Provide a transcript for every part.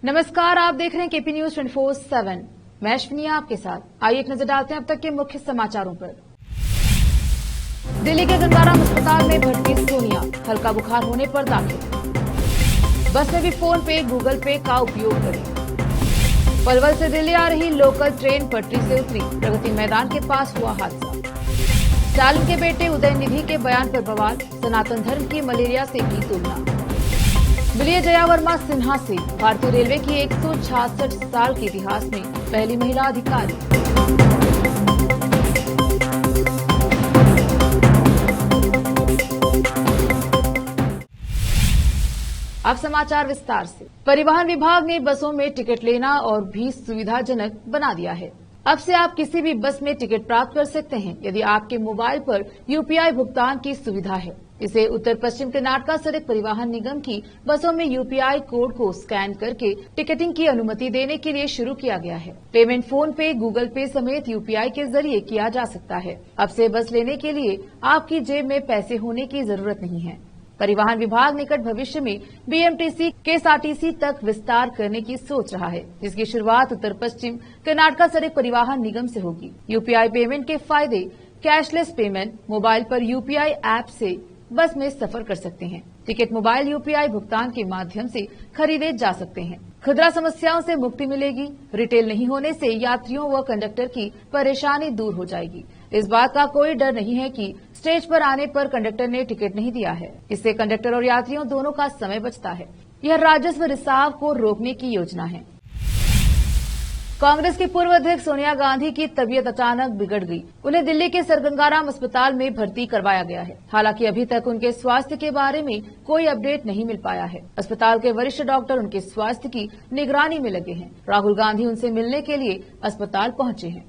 नमस्कार, आप देख रहे हैं केपी न्यूज 24/7। मैं अश्विनी आपके साथ। आइए एक नजर डालते हैं अब तक के मुख्य समाचारों पर। दिल्ली के गंगाराम अस्पताल में भर्ती सोनिया, हल्का बुखार होने पर दाखिल। बस में भी फोन पे, गूगल पे का उपयोग करें। पलवल से दिल्ली आ रही लोकल ट्रेन पटरी से उतरी, प्रगति मैदान के पास हुआ हादसा। स्टालिन के बेटे उदयनिधि के बयान पर बवाल, सनातन धर्म की मलेरिया से की तुलना। मिलिए जया वर्मा सिन्हा से, भारतीय रेलवे की 166 साल के इतिहास में पहली महिला अधिकारी। अब समाचार विस्तार से। परिवहन विभाग ने बसों में टिकट लेना और भी सुविधाजनक बना दिया है। अब से आप किसी भी बस में टिकट प्राप्त कर सकते हैं यदि आपके मोबाइल पर यूपीआई भुगतान की सुविधा है। इसे उत्तर पश्चिम कर्नाटक सड़क परिवहन निगम की बसों में यूपीआई कोड को स्कैन करके टिकटिंग की अनुमति देने के लिए शुरू किया गया है। पेमेंट फोन पे, गूगल पे समेत यूपीआई के जरिए किया जा सकता है। अब से बस लेने के लिए आपकी जेब में पैसे होने की जरूरत नहीं है। परिवहन विभाग निकट भविष्य में बीएमटीसी केएसआरटीसी तक विस्तार करने की सोच रहा है, जिसकी शुरुआत उत्तर पश्चिम कर्नाटक सड़क परिवहन निगम से होगी। यूपीआई पेमेंट के फायदे: कैशलेस पेमेंट, मोबाइल पर यूपीआई ऐप से बस में सफर कर सकते हैं। टिकट मोबाइल यूपीआई भुगतान के माध्यम से खरीदे जा सकते हैं। खुदरा समस्याओं से मुक्ति मिलेगी। रिटेल नहीं होने से यात्रियों व कंडक्टर की परेशानी दूर हो जाएगी। इस बात का कोई डर नहीं है कि स्टेज पर आने पर कंडक्टर ने टिकट नहीं दिया है। इससे कंडक्टर और यात्रियों दोनों का समय बचता है। यह राजस्व रिसाव को रोकने की योजना है। कांग्रेस की पूर्व अध्यक्ष सोनिया गांधी की तबीयत अचानक बिगड़ गई। उन्हें दिल्ली के सर गंगाराम अस्पताल में भर्ती करवाया गया है। हालांकि अभी तक उनके स्वास्थ्य के बारे में कोई अपडेट नहीं मिल पाया है। अस्पताल के वरिष्ठ डॉक्टर उनके स्वास्थ्य की निगरानी में लगे हैं। राहुल गांधी उनसे मिलने के लिए अस्पताल पहुंचे हैं।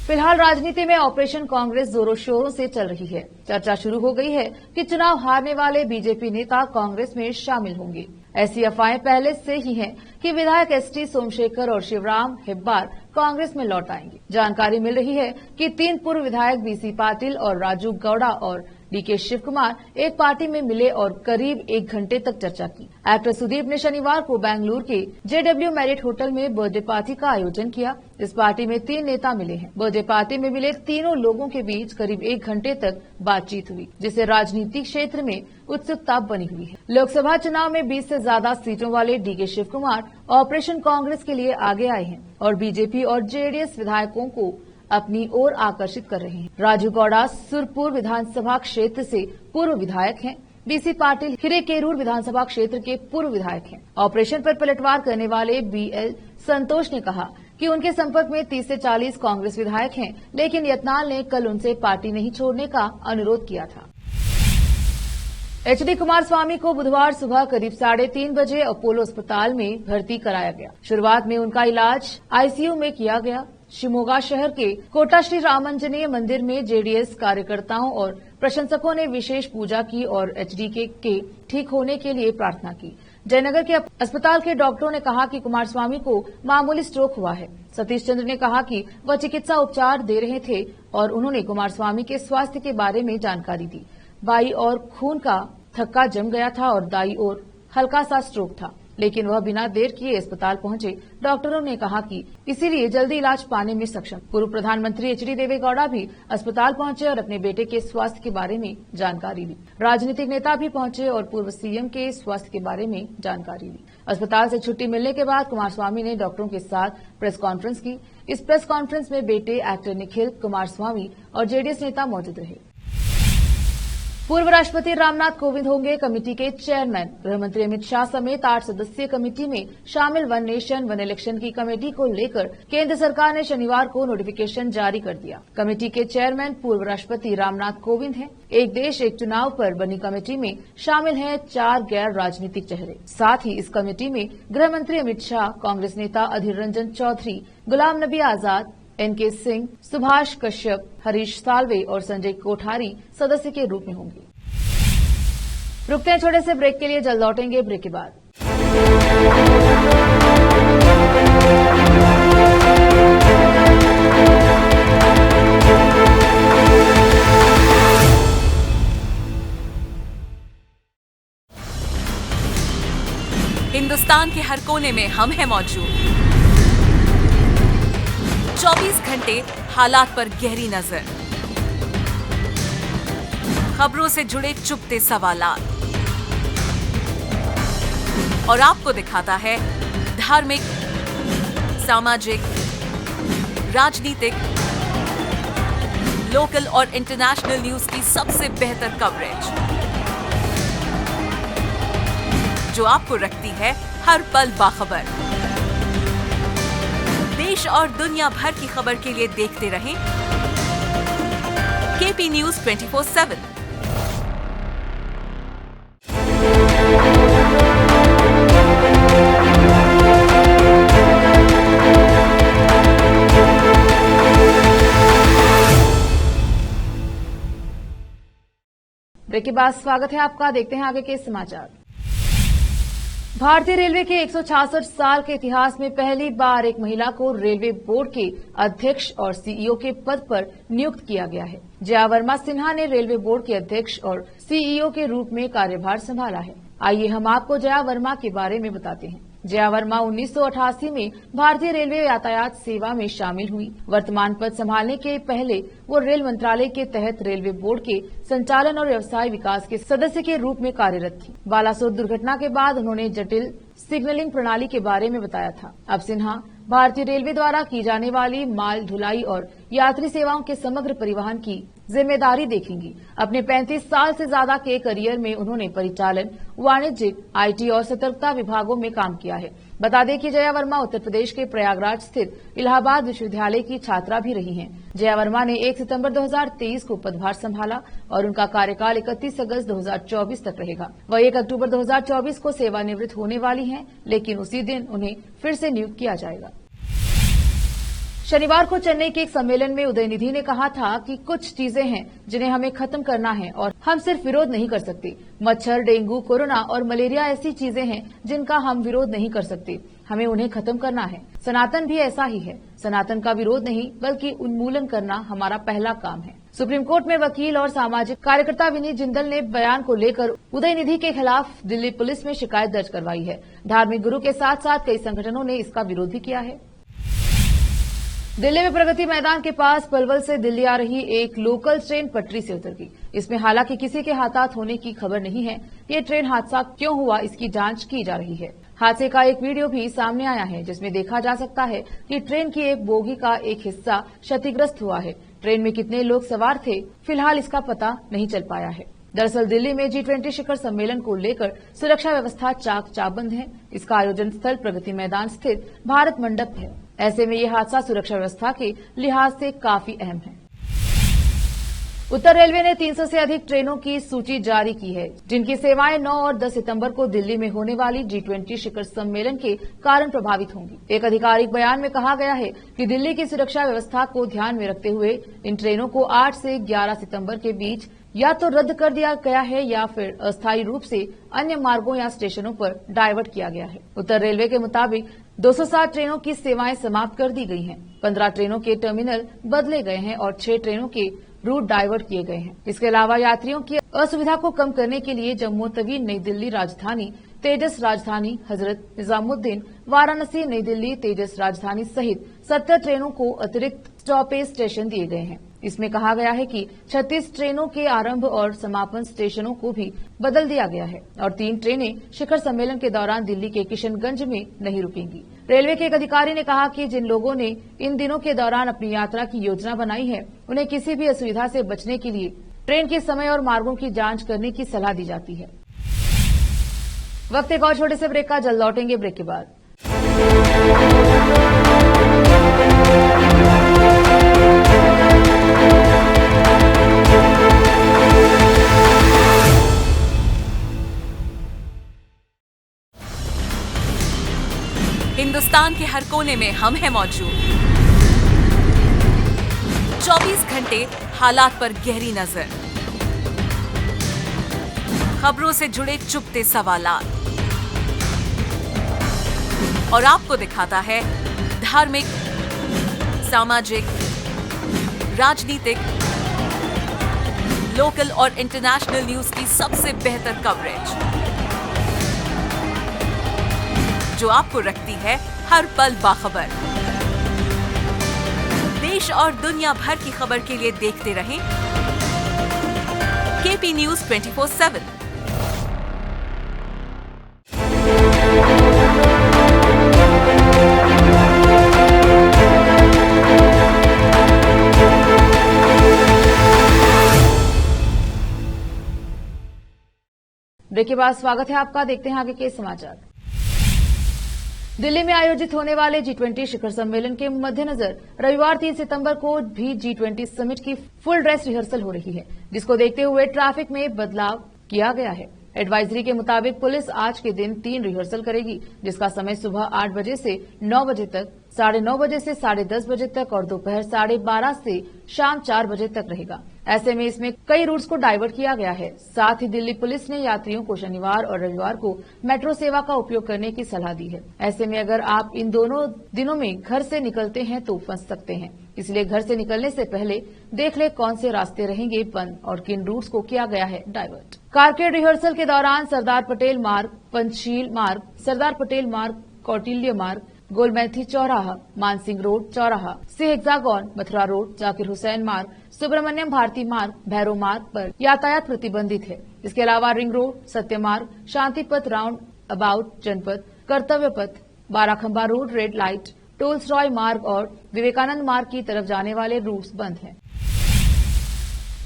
फिलहाल राजनीति में ऑपरेशन कांग्रेस जोरों शोरों से चल रही है। चर्चा शुरू हो गई है कि चुनाव हारने वाले बीजेपी नेता कांग्रेस में शामिल होंगे। ऐसी अफवाहें पहले से ही हैं कि विधायक एसटी सोमशेखर और शिवराम हेब्बार कांग्रेस में लौट आएंगे। जानकारी मिल रही है कि 3 पूर्व विधायक बीसी पाटिल और राजू गौड़ा और डीके शिव कुमार एक पार्टी में मिले और करीब 1 घंटे तक चर्चा की। एक्टर सुदीप ने शनिवार को बेंगलुरु के जेडब्ल्यू मैरिट होटल में बर्थडे पार्टी का आयोजन किया। इस पार्टी में 3 नेता मिले हैं। बर्थडे पार्टी में मिले तीनों लोगों के बीच करीब 1 घंटे तक बातचीत हुई, जिससे राजनीतिक क्षेत्र में उत्सुकता बनी हुई है। लोकसभा चुनाव में 20 से ज्यादा सीटों वाले डीके शिव कुमार ऑपरेशन कांग्रेस के लिए आगे आए हैं और बीजेपी और जेडीएस विधायकों को अपनी ओर आकर्षित कर रहे हैं। राजू गौड़ा सुरपुर विधानसभा क्षेत्र से पूर्व विधायक हैं। बीसी पाटिल हिरेकेरूर विधानसभा क्षेत्र के पूर्व विधायक हैं। ऑपरेशन पर पलटवार करने वाले बीएल संतोष ने कहा कि उनके संपर्क में 30 से 40 कांग्रेस विधायक हैं, लेकिन यत्नाल ने कल उनसे पार्टी नहीं छोड़ने का अनुरोध किया था। एचडी कुमारस्वामी को बुधवार सुबह करीब 3:30 बजे अपोलो अस्पताल में भर्ती कराया गया। शुरुआत में उनका इलाज आईसीयू में किया गया। शिमोगा शहर के कोटा श्री रामांजनेय मंदिर में जेडीएस कार्यकर्ताओं और प्रशंसकों ने विशेष पूजा की और एचडीके के ठीक होने के लिए प्रार्थना की। जयनगर के अस्पताल के डॉक्टरों ने कहा कि कुमारस्वामी को मामूली स्ट्रोक हुआ है। सतीश चंद्र ने कहा कि वह चिकित्सा उपचार दे रहे थे और उन्होंने कुमारस्वामी के स्वास्थ्य के बारे में जानकारी दी। बाई और खून का थक्का जम गया था और दाई ओर हल्का सा स्ट्रोक था, लेकिन वह बिना देर किए अस्पताल पहुंचे। डॉक्टरों ने कहा कि इसीलिए जल्दी इलाज पाने में सक्षम। पूर्व प्रधानमंत्री एचडी देवेगौड़ा भी अस्पताल पहुंचे और अपने बेटे के स्वास्थ्य के बारे में जानकारी ली। राजनीतिक नेता भी पहुंचे और पूर्व सीएम के स्वास्थ्य के बारे में जानकारी ली। अस्पताल से छुट्टी मिलने के बाद कुमारस्वामी ने डॉक्टरों के साथ प्रेस कॉन्फ्रेंस की। इस प्रेस कॉन्फ्रेंस में बेटे एक्टर निखिल कुमारस्वामी और जेडीएस नेता मौजूद रहे। पूर्व राष्ट्रपति रामनाथ कोविंद होंगे कमेटी के चेयरमैन। गृहमंत्री अमित शाह समेत 8 सदस्यीय कमेटी में शामिल वन नेशन वन इलेक्शन की कमेटी को लेकर केंद्र सरकार ने शनिवार को नोटिफिकेशन जारी कर दिया। कमेटी के चेयरमैन पूर्व राष्ट्रपति रामनाथ कोविंद हैं। एक देश एक चुनाव पर बनी कमेटी में शामिल हैं 4 गैर राजनीतिक चेहरे। साथ ही इस कमेटी में गृहमंत्री अमित शाह, कांग्रेस नेता अधीर रंजन चौधरी, गुलाम नबी आजाद, एनके सिंह, सुभाष कश्यप, हरीश साल्वे और संजय कोठारी सदस्य के रूप में होंगे। रुकते हैं छोटे से ब्रेक के लिए, जल्द लौटेंगे ब्रेक के बाद। हिंदुस्तान के हर कोने में हम हैं मौजूद। 24 घंटे हालात पर गहरी नजर, खबरों से जुड़े चुपते सवालात, और आपको दिखाता है धार्मिक, सामाजिक, राजनीतिक, लोकल और इंटरनेशनल न्यूज की सबसे बेहतर कवरेज, जो आपको रखती है हर पल बाखबर। देश और दुनिया भर की खबर के लिए देखते रहें केपी न्यूज 24/7। ब्रेक के बाद स्वागत है आपका। देखते हैं आगे के समाचार। भारतीय रेलवे के 166 साल के इतिहास में पहली बार एक महिला को रेलवे बोर्ड के अध्यक्ष और सीईओ के पद पर नियुक्त किया गया है। जया वर्मा सिन्हा ने रेलवे बोर्ड के अध्यक्ष और सीईओ के रूप में कार्यभार संभाला है। आइए हम आपको जया वर्मा के बारे में बताते हैं। जया वर्मा 1988 में भारतीय रेलवे यातायात सेवा में शामिल हुई। वर्तमान पद संभालने के पहले वो रेल मंत्रालय के तहत रेलवे बोर्ड के संचालन और व्यवसाय विकास के सदस्य के रूप में कार्यरत थी। बालासोर दुर्घटना के बाद उन्होंने जटिल सिग्नलिंग प्रणाली के बारे में बताया था। अब सिन्हा भारतीय रेलवे द्वारा की जाने वाली माल ढुलाई और यात्री सेवाओं के समग्र परिवहन की जिम्मेदारी देखेंगी। अपने 35 साल से ज्यादा के करियर में उन्होंने परिचालन, वाणिज्यिक, आईटी और सतर्कता विभागों में काम किया है। बता दें कि जया वर्मा उत्तर प्रदेश के प्रयागराज स्थित इलाहाबाद विश्वविद्यालय की छात्रा भी रही हैं। जया वर्मा ने 1 सितंबर 2023 को पदभार संभाला और उनका कार्यकाल 31 अगस्त 2024 तक रहेगा। वह 1 अक्टूबर 2024 को सेवानिवृत्त होने वाली हैं, लेकिन उसी दिन उन्हें फिर से नियुक्त किया जाएगा। शनिवार को चेन्नई के एक सम्मेलन में उदयनिधि ने कहा था कि कुछ चीजें हैं जिन्हें हमें खत्म करना है और हम सिर्फ विरोध नहीं कर सकते। मच्छर, डेंगू, कोरोना और मलेरिया ऐसी चीजें हैं जिनका हम विरोध नहीं कर सकते, हमें उन्हें खत्म करना है। सनातन भी ऐसा ही है। सनातन का विरोध नहीं बल्कि उन्मूलन करना हमारा पहला काम है। सुप्रीम कोर्ट में वकील और सामाजिक कार्यकर्ता विनीत जिंदल ने बयान को लेकर उदयनिधि के खिलाफ दिल्ली पुलिस में शिकायत दर्ज करवाई है। धार्मिक गुरु के साथ साथ कई संगठनों ने इसका विरोध भी किया है। दिल्ली में प्रगति मैदान के पास पलवल से दिल्ली आ रही एक लोकल ट्रेन पटरी से उतर गई। इसमें हालांकि किसी के हताहत होने की खबर नहीं है। ये ट्रेन हादसा क्यों हुआ, इसकी जांच की जा रही है। हादसे का एक वीडियो भी सामने आया है, जिसमें देखा जा सकता है कि ट्रेन की एक बोगी का एक हिस्सा क्षतिग्रस्त हुआ है। ट्रेन में कितने लोग सवार थे, फिलहाल इसका पता नहीं चल पाया है। दरअसल दिल्ली में G20 शिखर सम्मेलन को लेकर सुरक्षा व्यवस्था चाक चौबंद है। इसका आयोजन स्थल प्रगति मैदान स्थित भारत मंडप है। ऐसे में ये हादसा सुरक्षा व्यवस्था के लिहाज से काफी अहम है। उत्तर रेलवे ने 300 से अधिक ट्रेनों की सूची जारी की है, जिनकी सेवाएं 9 और 10 सितंबर को दिल्ली में होने वाली G20 शिखर सम्मेलन के कारण प्रभावित होंगी। एक आधिकारिक बयान में कहा गया है कि दिल्ली की सुरक्षा व्यवस्था को ध्यान में रखते हुए इन ट्रेनों को 8 से 11 सितंबर के बीच या तो रद्द कर दिया गया है या फिर अस्थायी रूप से अन्य मार्गों या स्टेशनों पर डायवर्ट किया गया है। उत्तर रेलवे के मुताबिक 260 ट्रेनों की सेवाएं समाप्त कर दी गई हैं। 15 ट्रेनों के टर्मिनल बदले गए हैं और 6 ट्रेनों के रूट डाइवर्ट किए गए हैं। इसके अलावा यात्रियों की असुविधा को कम करने के लिए जम्मू तवी, नई दिल्ली राजधानी, तेजस राजधानी, हजरत निजामुद्दीन, वाराणसी, नई दिल्ली, तेजस राजधानी सहित 70 ट्रेनों को अतिरिक्त स्टॉपेज स्टेशन दिए गए हैं। इसमें कहा गया है कि 36 ट्रेनों के आरंभ और समापन स्टेशनों को भी बदल दिया गया है और 3 ट्रेनें शिखर सम्मेलन के दौरान दिल्ली के किशनगंज में नहीं रुकेंगी। रेलवे के एक अधिकारी ने कहा कि जिन लोगों ने इन दिनों के दौरान अपनी यात्रा की योजना बनाई है, उन्हें किसी भी असुविधा से बचने के लिए ट्रेन के समय और मार्गों की जांच करने की सलाह दी जाती है। वक्त एक और छोटे से ब्रेक का, जल्द लौटेंगे ब्रेक के बाद। हिंदुस्तान के हर कोने में हम हैं मौजूद। 24 घंटे हालात पर गहरी नजर, खबरों से जुड़े चुपते सवालात, और आपको दिखाता है धार्मिक, सामाजिक, राजनीतिक, लोकल और इंटरनेशनल न्यूज की सबसे बेहतर कवरेज, जो आपको रखती है हर पल बाखबर। देश और दुनिया भर की खबर के लिए देखते रहें KP News 24/7। ब्रेक के बाद स्वागत है आपका। देखते हैं आगे के समाचार। दिल्ली में आयोजित होने वाले G20 शिखर सम्मेलन के मद्देनजर रविवार 3 सितंबर को भी G20 समिट की फुल ड्रेस रिहर्सल हो रही है, जिसको देखते हुए ट्रैफिक में बदलाव किया गया है। एडवाइजरी के मुताबिक पुलिस आज के दिन 3 रिहर्सल करेगी, जिसका समय सुबह 8 बजे से 9 बजे तक, 9:30 बजे से 10:30 बजे तक और दोपहर 12:30 से शाम 4 बजे तक रहेगा। ऐसे में इसमें कई रूट्स को डाइवर्ट किया गया है। साथ ही दिल्ली पुलिस ने यात्रियों को शनिवार और रविवार को मेट्रो सेवा का उपयोग करने की सलाह दी है। ऐसे में अगर आप इन दोनों दिनों में घर से निकलते हैं तो फंस सकते हैं, इसलिए घर से निकलने से पहले देख ले कौन से रास्ते रहेंगे बंद और किन रूट्स को किया गया है डाइवर्ट। कारकेड रिहर्सल के दौरान सरदार पटेल मार्ग, पंचशील मार्ग, सरदार पटेल मार्ग, कौटिल्य मार्ग, गोलमेथी चौराहा, मानसिंह रोड चौराहा से हेक्सागोन, मथुरा रोड, जाकिर हुसैन मार्ग, सुब्रमण्यम भारती मार्ग, भैरव मार्ग पर यातायात प्रतिबंधित है। इसके अलावा रिंग रोड, सत्य मार्ग, शांति पथ, round about Janpath, Kartavya Path, Barakhamba road, red light, Tolstoy Marg और विवेकानंद मार्ग की तरफ जाने वाले रूट्स बंद हैं।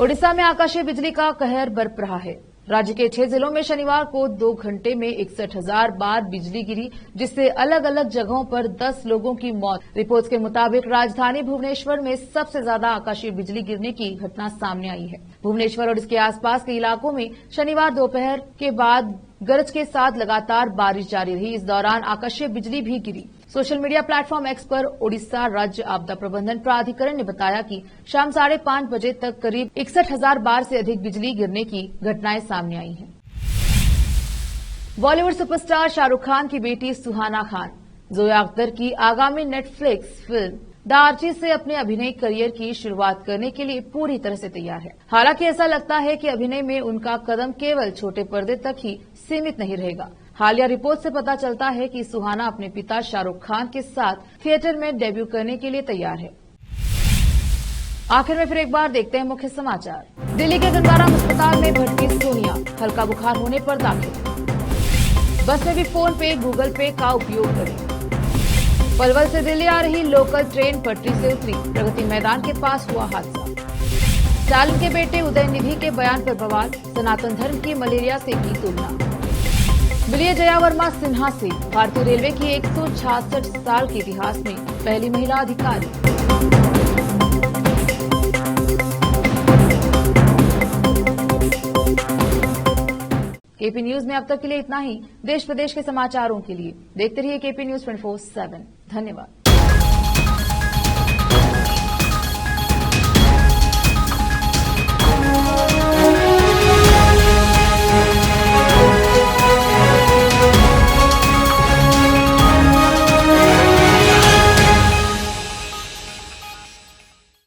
ओडिशा में आकाशीय बिजली का कहर बरप रहा है। राज्य के 6 जिलों में शनिवार को 2 घंटे में 61,000 बार बिजली गिरी, जिससे अलग अलग जगहों पर 10 लोगों की मौत। रिपोर्ट्स के मुताबिक राजधानी भुवनेश्वर में सबसे ज्यादा आकाशीय बिजली गिरने की घटना सामने आई है। भुवनेश्वर और इसके आसपास के इलाकों में शनिवार दोपहर के बाद गरज के साथ लगातार बारिश जारी रही। इस दौरान आकाशीय बिजली भी गिरी। सोशल मीडिया प्लेटफॉर्म एक्स पर ओडिशा राज्य आपदा प्रबंधन प्राधिकरण ने बताया कि शाम 5:30 बजे तक करीब 61,000 बार से अधिक बिजली गिरने की घटनाएं सामने आई हैं। बॉलीवुड सुपरस्टार शाहरुख खान की बेटी सुहाना खान जोया अख्तर की आगामी नेटफ्लिक्स फिल्म द आर्ची से अपने अभिनय करियर की शुरुआत करने के लिए पूरी तरह से तैयार है। हालांकि ऐसा लगता है कि अभिनय में उनका कदम केवल छोटे पर्दे तक ही सीमित नहीं रहेगा। हालिया रिपोर्ट से पता चलता है कि सुहाना अपने पिता शाहरुख खान के साथ थिएटर में डेब्यू करने के लिए तैयार है। आखिर में फिर एक बार देखते हैं मुख्य समाचार। दिल्ली के गंगाराम अस्पताल में भर्ती सोनिया हल्का बुखार होने पर दाखिल। बस में भी फोन पे, गूगल पे का उपयोग करें। पलवल से दिल्ली आ रही लोकल ट्रेन पटरी से उतरी, प्रगति मैदान के पास हुआ हादसा। स्टालिन के बेटे उदयनिधि के बयान पर बवाल, सनातन धर्म की मलेरिया से की तुलना। मिलिए जया वर्मा सिन्हा से, भारतीय रेलवे की 166 साल के इतिहास में पहली महिला अधिकारी। KP न्यूज में अब तक के लिए इतना ही। देश प्रदेश के समाचारों के लिए देखते रहिए KP News 24/7। धन्यवाद।